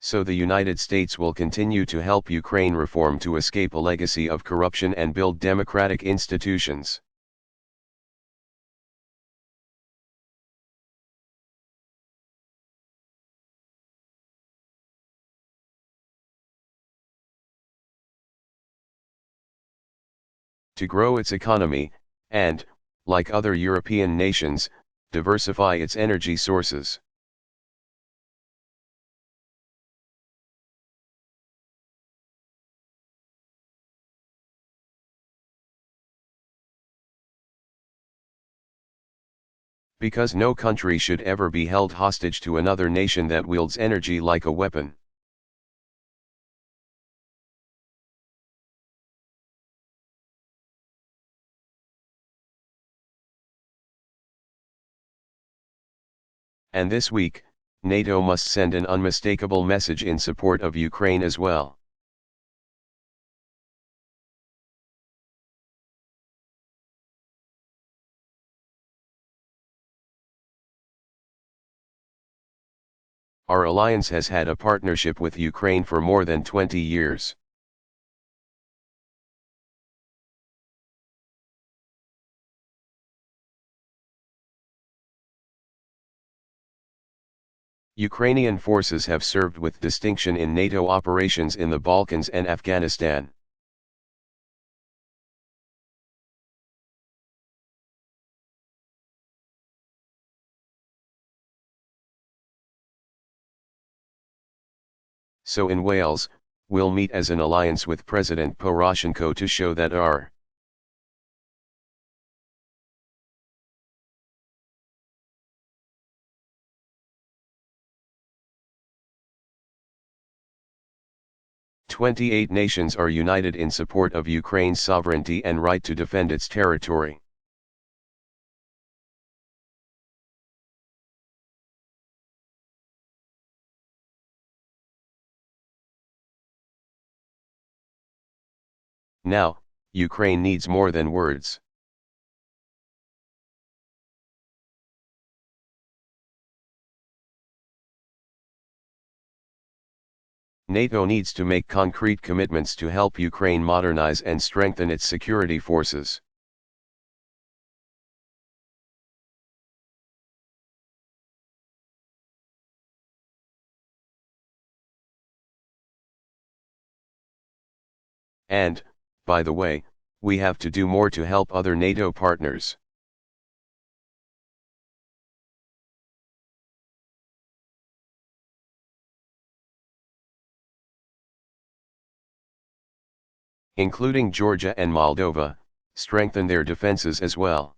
So the United States will continue to help Ukraine reform to escape a legacy of corruption and build democratic institutions. To grow its economy, and, like other European nations, diversify its energy sources. Because no country should ever be held hostage to another nation that wields energy like a weapon. And this week, NATO must send an unmistakable message in support of Ukraine as well. Our alliance has had a partnership with Ukraine for more than 20 years. Ukrainian forces have served with distinction in NATO operations in the Balkans and Afghanistan. So in Wales, we'll meet as an alliance with President Poroshenko to show that our "28 nations are united in support of Ukraine's sovereignty and right to defend its territory." Now, Ukraine needs more than words. NATO needs to make concrete commitments to help Ukraine modernize and strengthen its security forces. And, by the way, we have to do more to help other NATO partners. Including Georgia and Moldova, strengthen their defenses as well.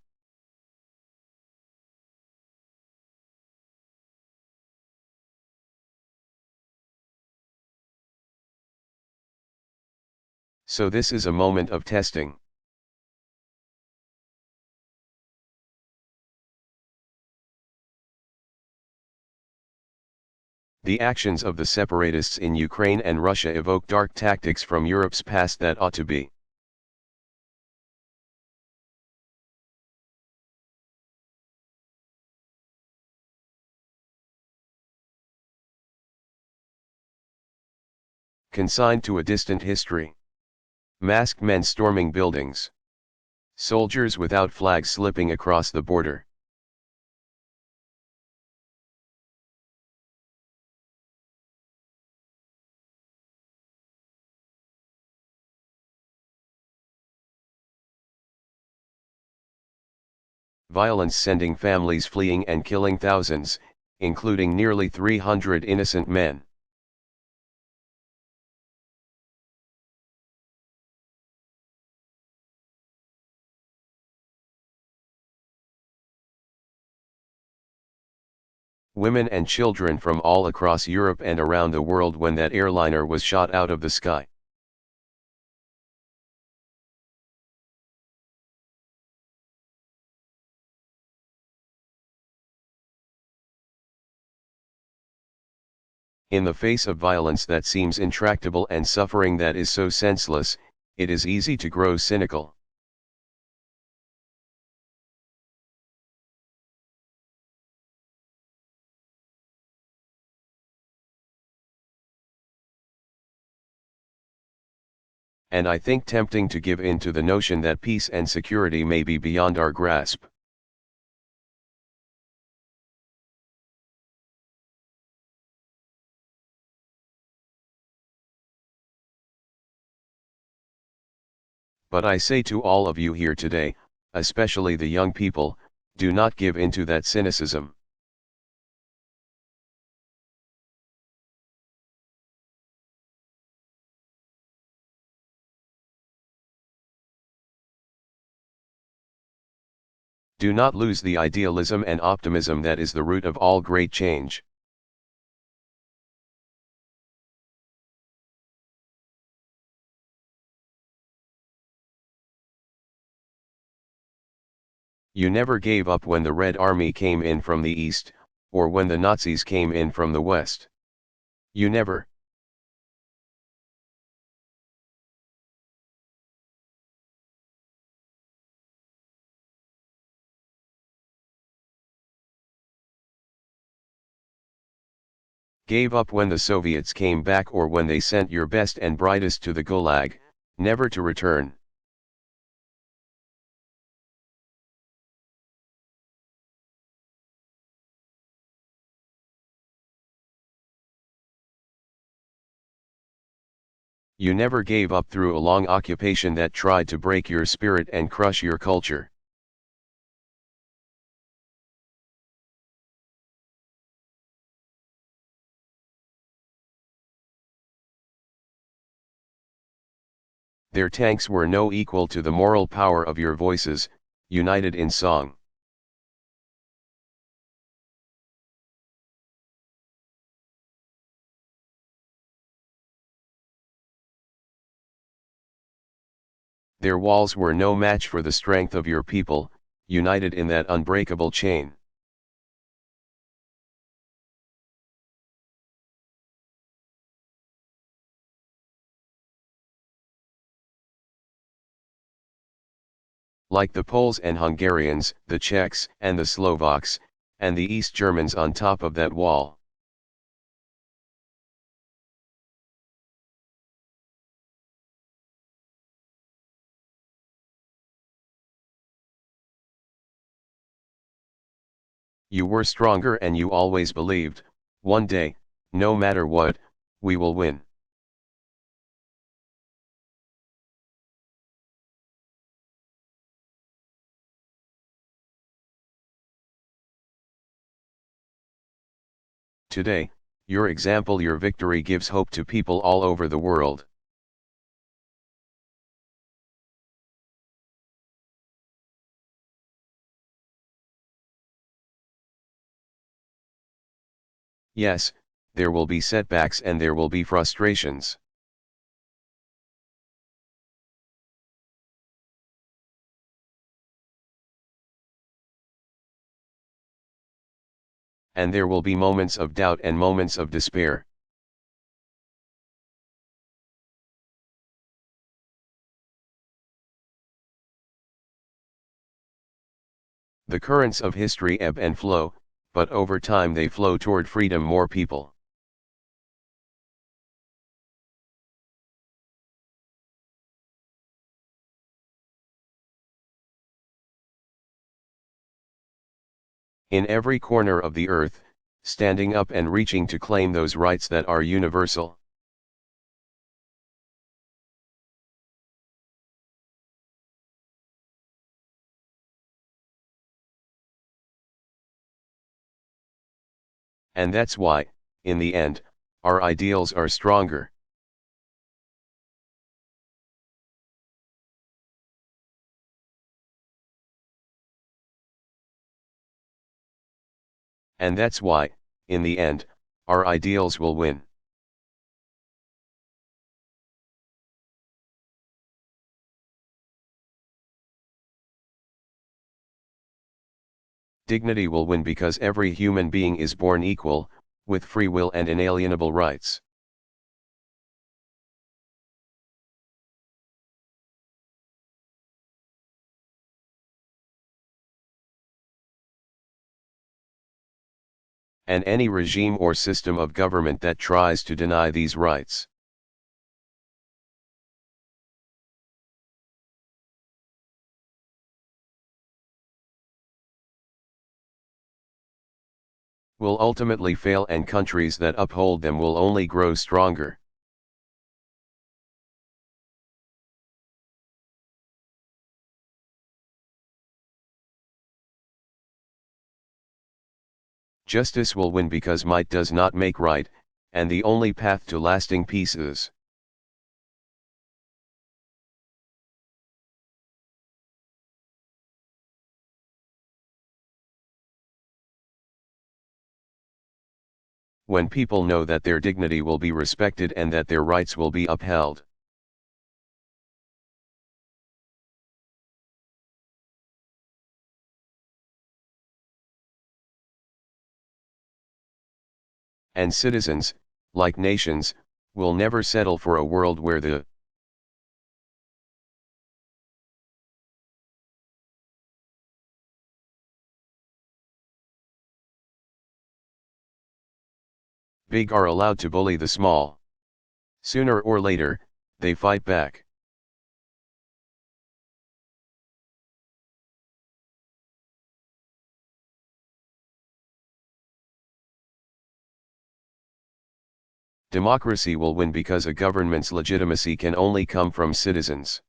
So this is a moment of testing. The actions of the separatists in Ukraine and Russia evoke dark tactics from Europe's past that ought to be consigned to a distant history. Masked men storming buildings. Soldiers without flags slipping across the border. Violence sending families fleeing and killing thousands, including nearly 300 innocent men. Women and children from all across Europe and around the world when that airliner was shot out of the sky. In the face of violence that seems intractable and suffering that is so senseless, it is easy to grow cynical. and I think tempting to give in to the notion that peace and security may be beyond our grasp. But I say to all of you here today, especially the young people, do not give in to that cynicism. Do not lose the idealism and optimism that is the root of all great change. You never gave up when the Red Army came in from the east, or when the Nazis came in from the west. You never gave up when the Soviets came back or when they sent your best and brightest to the Gulag, never to return. You never gave up through a long occupation that tried to break your spirit and crush your culture. Their tanks were no equal to the moral power of your voices, united in song. Their walls were no match for the strength of your people, united in that unbreakable chain. Like the Poles and Hungarians, the Czechs and the Slovaks, and the East Germans on top of that wall. You were stronger and you always believed, one day, no matter what, we will win. Today, your example, your victory gives hope to people all over the world. Yes, there will be setbacks and there will be frustrations. And there will be moments of doubt and moments of despair. The currents of history ebb and flow, but over time they flow toward freedom, more people. In every corner of the earth, standing up and reaching to claim those rights that are universal. And that's why, in the end, our ideals are stronger. And that's why, in the end, our ideals will win. Dignity will win because every human being is born equal, with free will and inalienable rights. And any regime or system of government that tries to deny these rights will ultimately fail, and countries that uphold them will only grow stronger. Justice will win because might does not make right, and the only path to lasting peace is when people know that their dignity will be respected and that their rights will be upheld. And citizens, like nations, will never settle for a world where the big are allowed to bully the small. Sooner or later, they fight back. Democracy will win because a government's legitimacy can only come from citizens.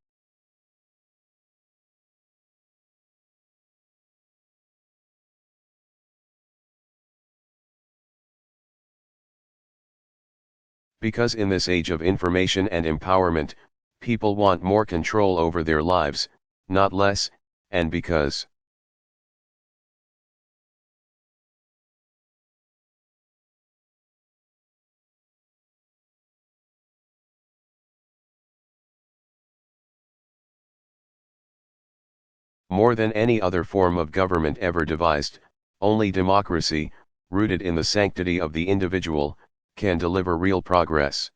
Because in this age of information and empowerment, people want more control over their lives, not less, and because more than any other form of government ever devised, only democracy, rooted in the sanctity of the individual, can deliver real progress.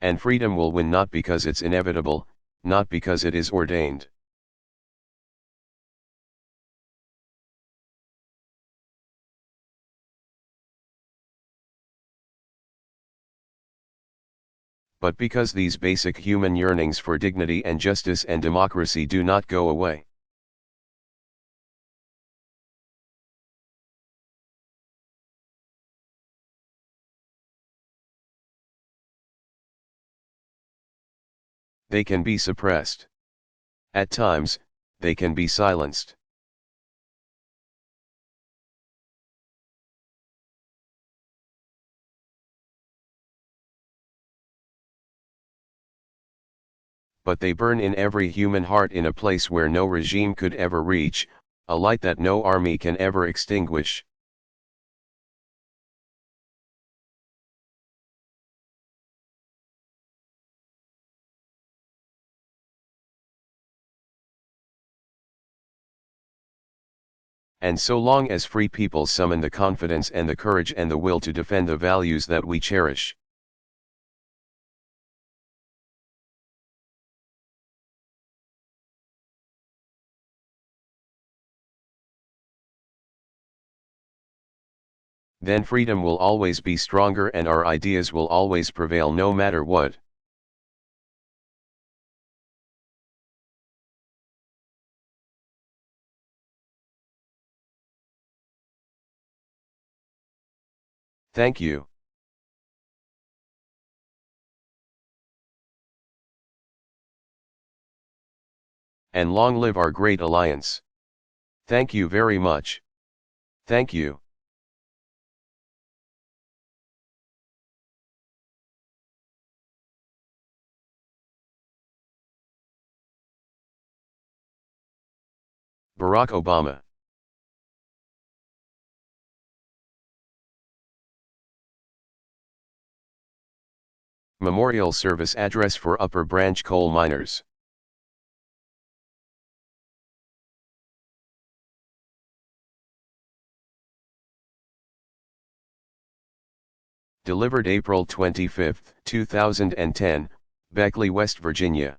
And freedom will win not because it's inevitable, not because it is ordained. But because these basic human yearnings for dignity and justice and democracy do not go away. They can be suppressed. At times, they can be silenced. But they burn in every human heart in a place where no regime could ever reach, a light that no army can ever extinguish. And so long as free people summon the confidence and the courage and the will to defend the values that we cherish, then freedom will always be stronger and our ideas will always prevail no matter what. Thank you. And long live our great alliance. Thank you very much. Thank you. Barack Obama. Memorial Service Address for Upper Branch Coal Miners. Delivered April 25, 2010, Beckley, West Virginia.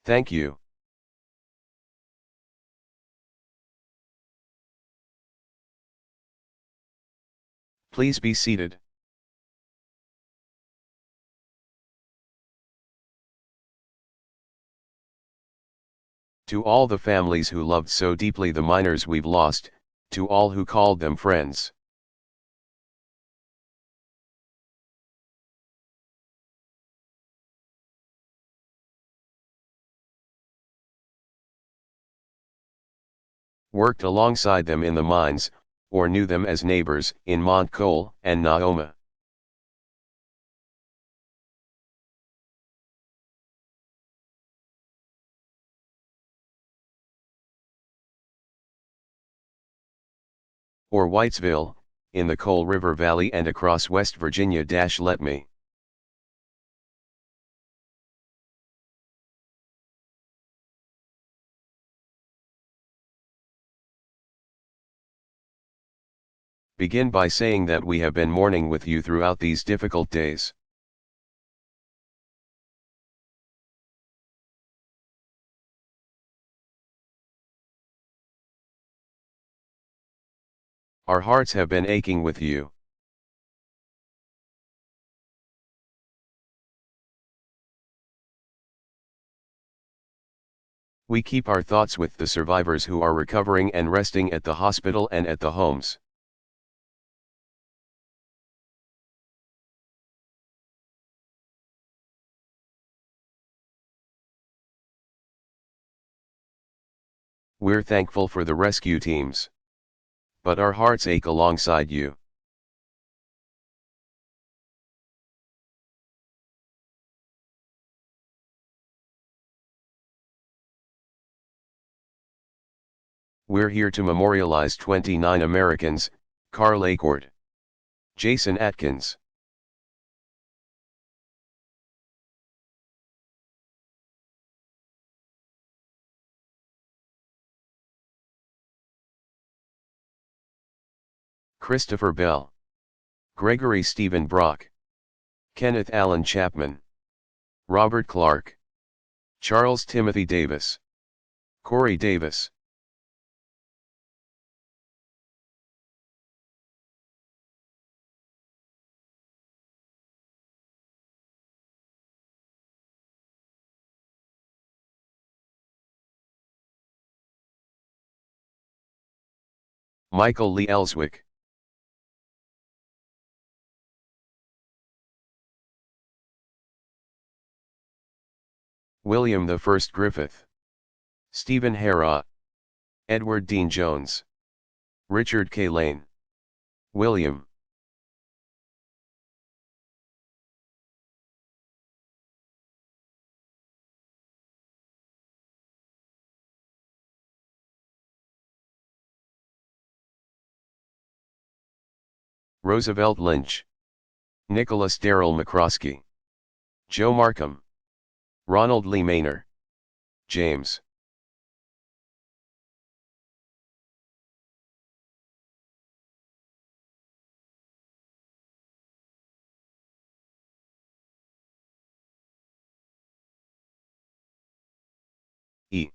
Thank you. Please be seated. To all the families who loved so deeply the miners we've lost, to all who called them friends. Worked alongside them in the mines, or knew them as neighbors in Montcole and Naoma. Or Whitesville, in the Coal River Valley and across West Virginia. Let me. Begin by saying that we have been mourning with you throughout these difficult days. Our hearts have been aching with you. We keep our thoughts with the survivors who are recovering and resting at the hospital and at the homes. We're thankful for the rescue teams. But our hearts ache alongside you. We're here to memorialize 29 Americans: Carl Acord, Jason Atkins, Christopher Bell, Gregory Stephen Brock, Kenneth Allen Chapman, Robert Clark, Charles Timothy Davis, Corey Davis, Michael Lee Ellswick, William I Griffith, Stephen Harrah, Edward Dean Jones, Richard K. Lane, William Roosevelt Lynch, Nicholas Darrell McCroskey, Joe Markham, Ronald Lee Maynor, James E.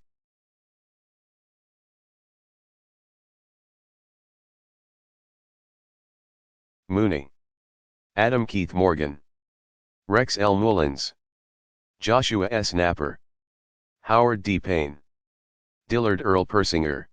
Mooney, Adam Keith Morgan, Rex L. Mullins, Joshua S. Napper, Howard D. Payne, Dillard Earl Persinger.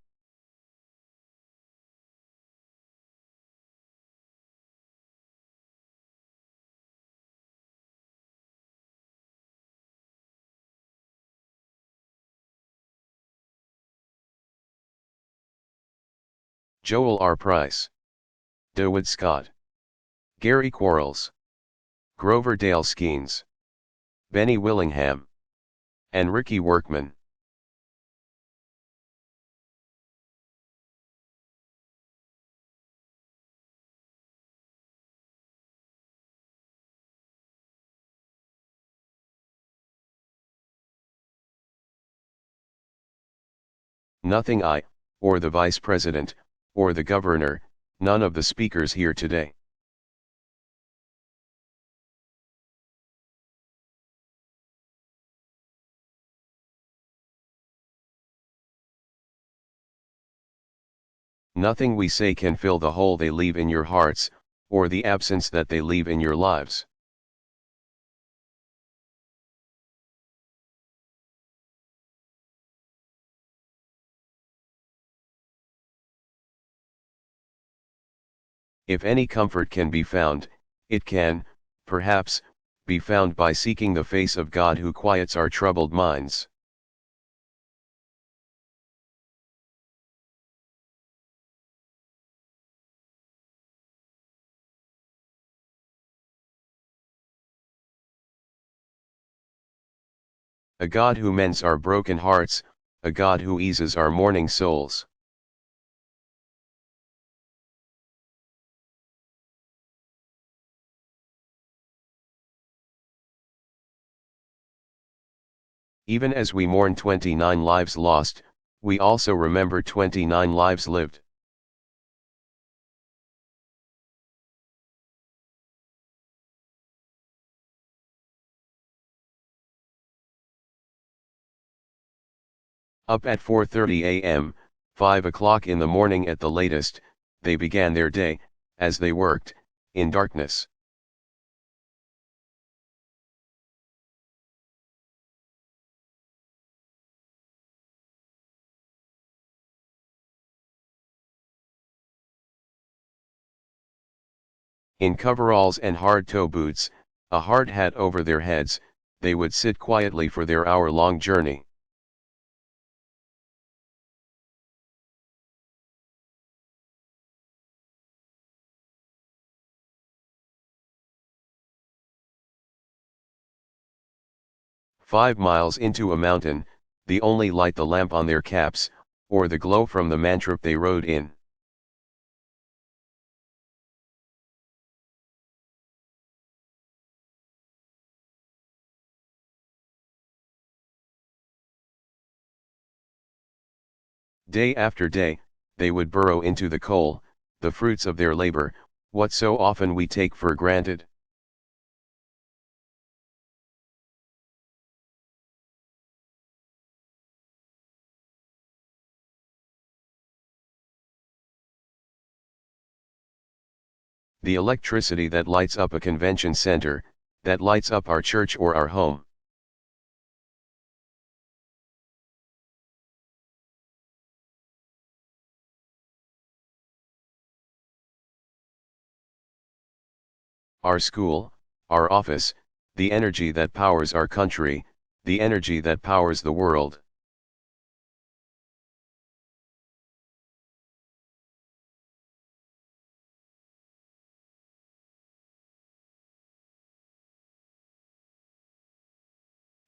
Joel R. Price, Dawood Scott, Gary Quarles, Grover Dale Skeens, Benny Willingham, and Ricky Workman. Nothing I, or the Vice President, or the Governor, none of the speakers here today. Nothing we say can fill the hole they leave in your hearts, or the absence that they leave in your lives. If any comfort can be found, it can, perhaps, be found by seeking the face of God who quiets our troubled minds. A God who mends our broken hearts, a God who eases our mourning souls. Even as we mourn 29 lives lost, we also remember 29 lives lived. Up at 4:30 a.m., 5 o'clock in the morning at the latest, they began their day, as they worked, in darkness. In coveralls and hard toe boots, a hard hat over their heads, they would sit quietly for their hour-long journey. "5 miles into a mountain, the only light the lamp on their caps, or the glow from the mantrap they rode in. Day after day, they would burrow into the coal, the fruits of their labor, what so often we take for granted. The electricity that lights up a convention center, that lights up our church or our home. Our school, our office, the energy that powers our country, the energy that powers the world.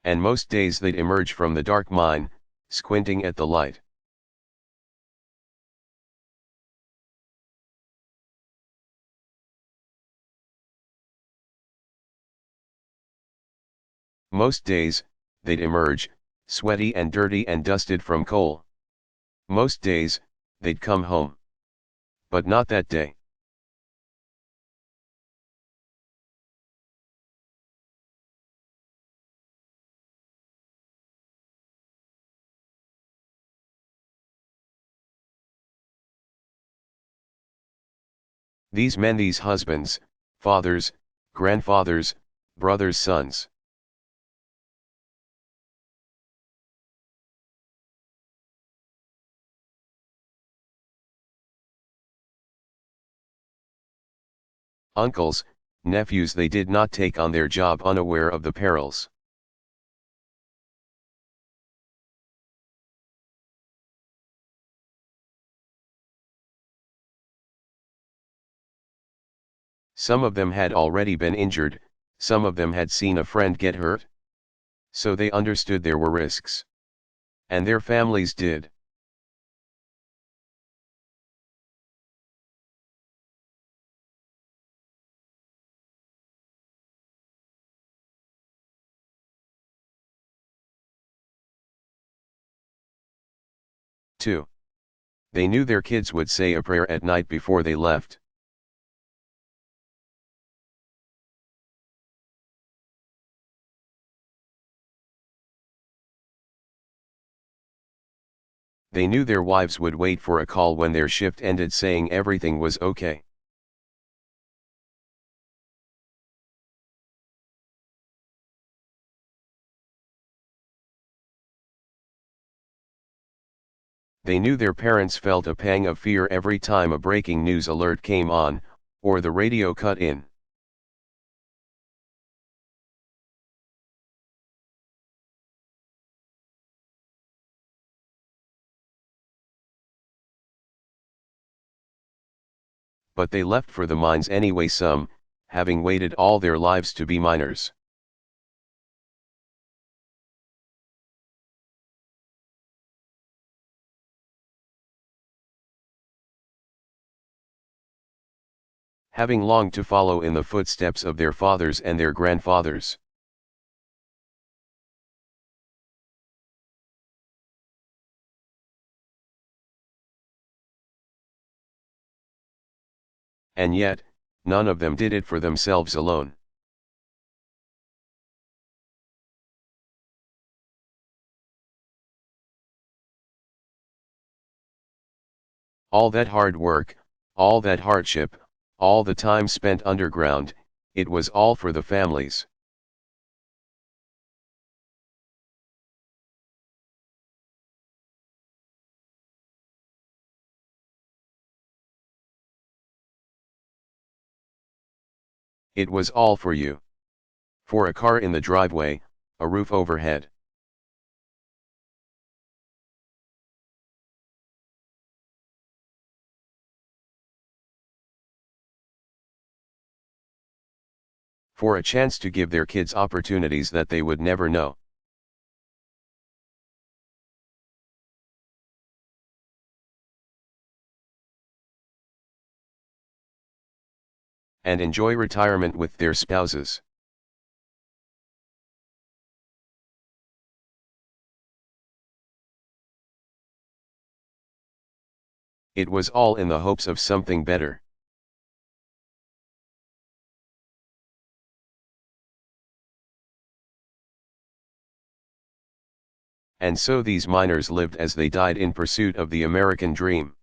And most days they'd emerge from the dark mine, squinting at the light. Most days, they'd emerge, sweaty and dirty and dusted from coal. Most days, they'd come home. But not that day. These men, these husbands, fathers, grandfathers, brothers, sons. Uncles, nephews, they did not take on their job unaware of the perils. Some of them had already been injured, some of them had seen a friend get hurt. So they understood there were risks. And their families did. Too. They knew their kids would say a prayer at night before they left. They knew their wives would wait for a call when their shift ended saying everything was okay. They knew their parents felt a pang of fear every time a breaking news alert came on, or the radio cut in. But they left for the mines anyway, some, having waited all their lives to be miners. Having longed to follow in the footsteps of their fathers and their grandfathers. And yet, none of them did it for themselves alone. All that hard work, all that hardship, all the time spent underground, it was all for the families. It was all for you. For a car in the driveway, a roof overhead. For a chance to give their kids opportunities that they would never know. And enjoy retirement with their spouses. It was all in the hopes of something better. And so these miners lived as they died in pursuit of the American dream.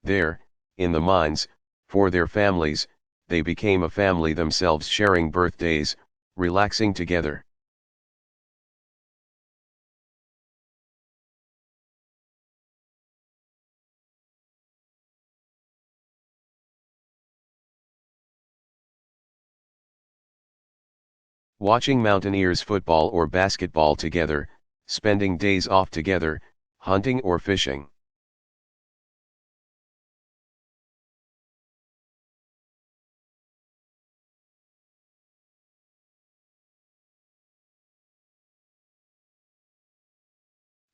There, in the mines, for their families, they became a family themselves, sharing birthdays, relaxing together. Watching mountaineers football or basketball together, spending days off together, hunting or fishing.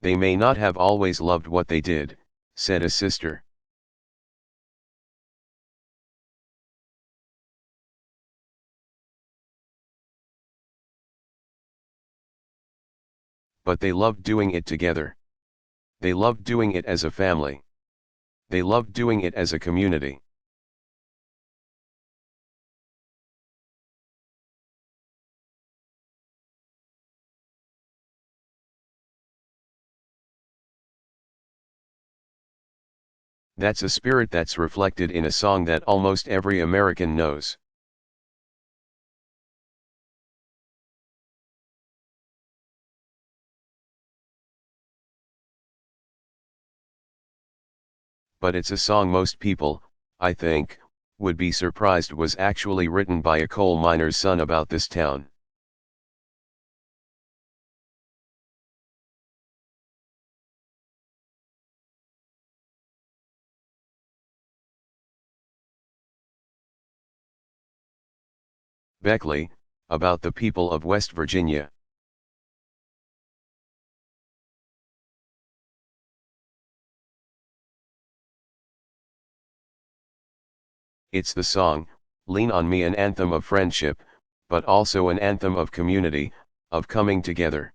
They may not have always loved what they did, said a sister. But they loved doing it together. They loved doing it as a family. They loved doing it as a community. That's a spirit that's reflected in a song that almost every American knows. But it's a song most people, I think, would be surprised was actually written by a coal miner's son about this town. Beckley, about the people of West Virginia. It's the song, Lean on Me, an anthem of friendship, but also an anthem of community, of coming together.